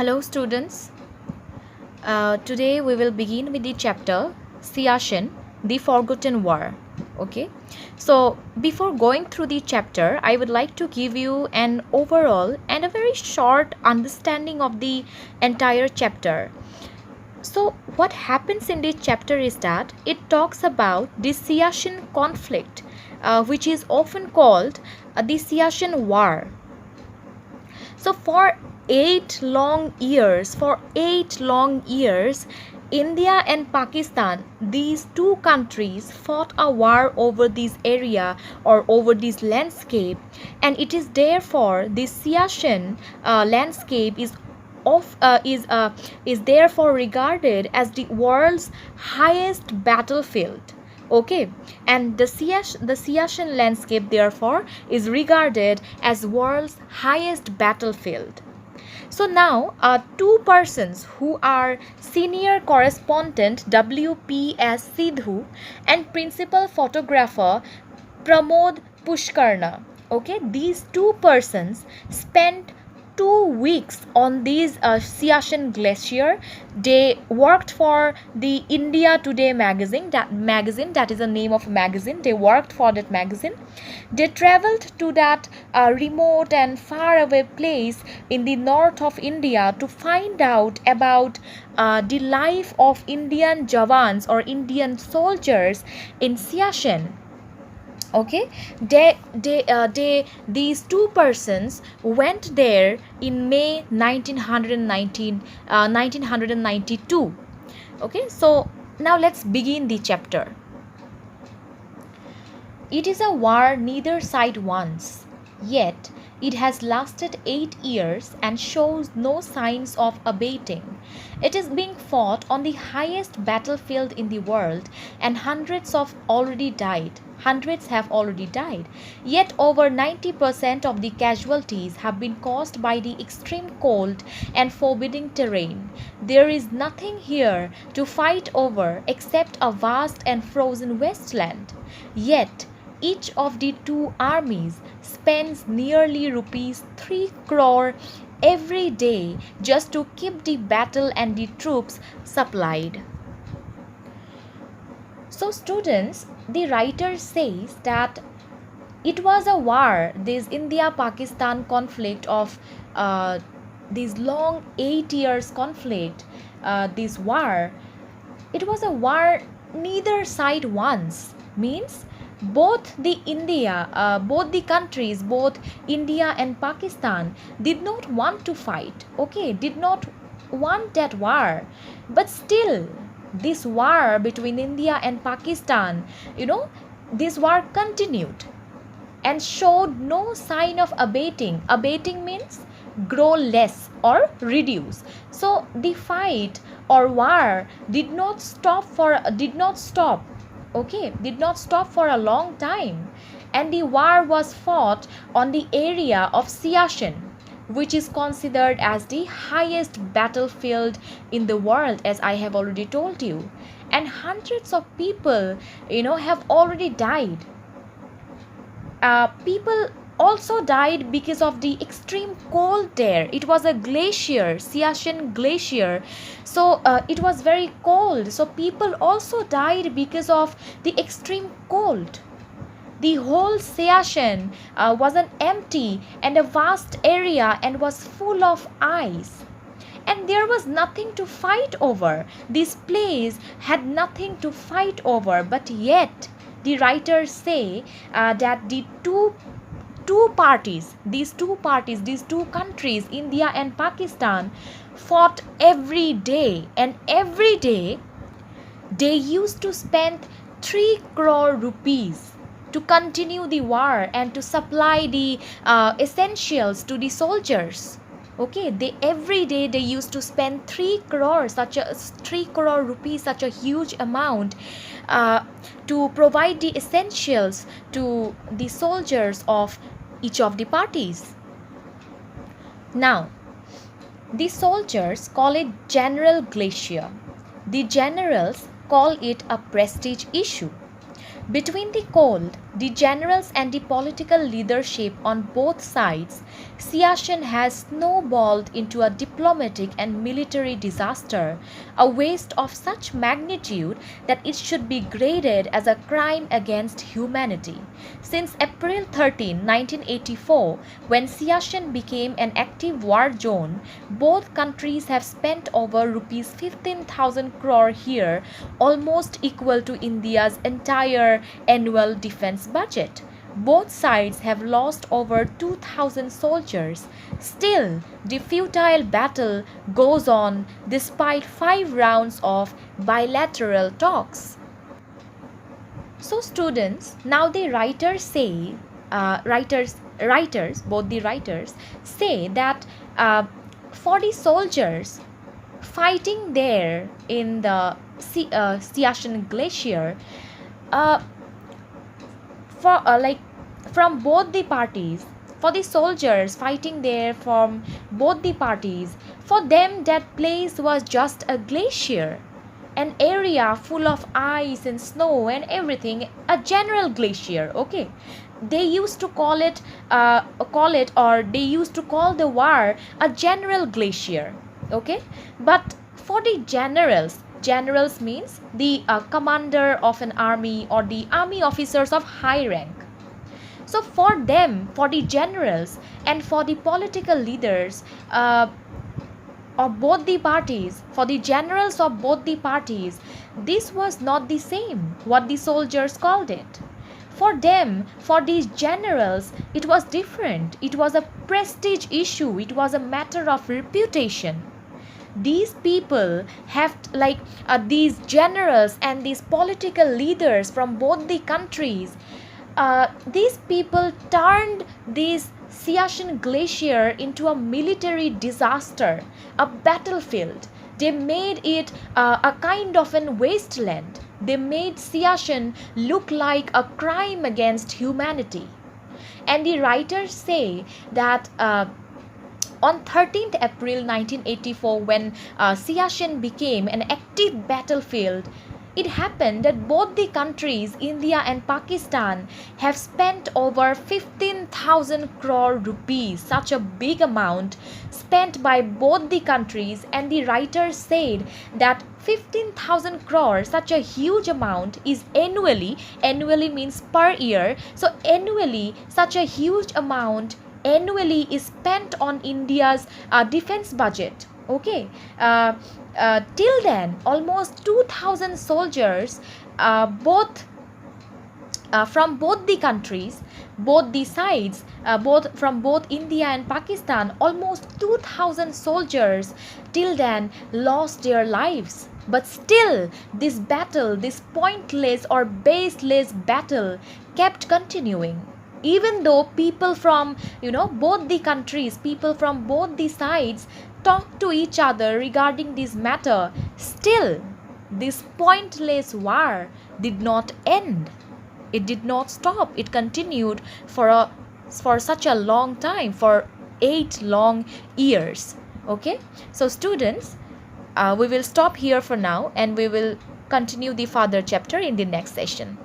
Hello students, today we will begin with the chapter Siachen, the Forgotten War. Okay, so before going through the chapter, I would like to give you an overall and a very short understanding of the entire chapter. So what happens in this chapter is that it talks about the Siachen conflict, which is often called the Siachen War. So for 8 long years, India and Pakistan, these two countries fought a war over this area or over this landscape, and it is therefore the Siachen landscape is therefore regarded as the world's highest battlefield. Okay, and the Siachen landscape therefore is regarded as world's highest battlefield. So now, two persons who are senior correspondent WPS Sidhu and principal photographer Pramod Pushkarna. Okay, these two persons spent 2 weeks on this Siachen glacier. They worked for the India Today magazine. That is the name of a magazine. They worked for that magazine. They traveled to that remote and far away place in the north of India to find out about the life of Indian Jawans or Indian soldiers in Siachen. Okay, these two persons went there in May 1992. Okay, so now let's begin the chapter. It is a war neither side wants, yet it has lasted 8 years and shows no signs of abating. It is being fought on the highest battlefield in the world, and hundreds have already died. Yet over 90% of the casualties have been caused by the extreme cold and forbidding terrain. There is nothing here to fight over except a vast and frozen wasteland. Yet each of the two armies spends nearly rupees 3 crore every day just to keep the battle and the troops supplied. So students, the writer says that it was a war, this India-Pakistan conflict of this long 8 years conflict, this war, it was a war neither side wants, means both the countries, both India and Pakistan did not want to fight, okay, did not want that war, but still this war between India and Pakistan, this war continued and showed no sign of abating. Abating means grow less or reduce. So the fight or war did not stop for a long time, and the war was fought on the area of Siachen, which is considered as the highest battlefield in the world, as I have already told you, and hundreds of people have already died. People also died because of the extreme cold there. It was a glacier, Siachen glacier, so it was very cold, so people also died because of the extreme cold. The whole Siachen was an empty and a vast area and was full of ice, and there was nothing to fight over. This place had nothing to fight over, but yet the writers say that these two countries, India and Pakistan, fought every day, and every day they used to spend 3 crore rupees to continue the war and to supply the essentials to the soldiers. Okay, every day they used to spend 3 crore rupees, such a huge amount, to provide the essentials to the soldiers of each of the parties. Now, the soldiers call it General Glacier. The generals call it a prestige issue. Between the cold the generals and the political leadership on both sides, Siachen has snowballed into a diplomatic and military disaster, a waste of such magnitude that it should be graded as a crime against humanity. Since April 13, 1984, when Siachen became an active war zone, both countries have spent over rupees 15,000 crore here, almost equal to India's entire annual defense budget. Both sides have lost over 2,000 soldiers. Still, the futile battle goes on despite 5 rounds of bilateral talks. So students, now the writers say, both the writers say that for the soldiers fighting there in the Siachen Glacier, uh, from both the parties, for the soldiers fighting there from both the parties, for them that place was just a glacier, an area full of ice and snow and everything, a general glacier. Okay, they used to or they used to call the war a general glacier. Okay, but for the generals means the commander of an army or the army officers of high rank. So for them, for the generals and for the political leaders of both the parties, for the generals of both the parties, this was not the same what the soldiers called it. For them, for these generals, it was different. It was a prestige issue. It was a matter of reputation. These people have these generals and these political leaders from both the countries, these people turned this Siachen glacier into a military disaster, a battlefield. They made it a kind of an wasteland. They made Siachen look like a crime against humanity. And the writers say that on 13th April 1984, when Siachen became an active battlefield, it happened that both the countries, India and Pakistan, have spent over 15,000 crore rupees, such a big amount spent by both the countries. And the writers said that 15,000 crore, such a huge amount, is annually means per year, so annually such a huge amount annually is spent on India's defense budget. Okay, till then almost 2,000 soldiers, both from both the countries, both the sides, both from both India and Pakistan, almost 2,000 soldiers till then lost their lives. But still, this battle, this pointless or baseless battle, kept continuing. Even though people from both the countries, people from both the sides talk to each other regarding this matter, still this pointless war did not end. It did not stop. It continued for such a long time, for 8 long years. Okay, so students, we will stop here for now and we will continue the further chapter in the next session.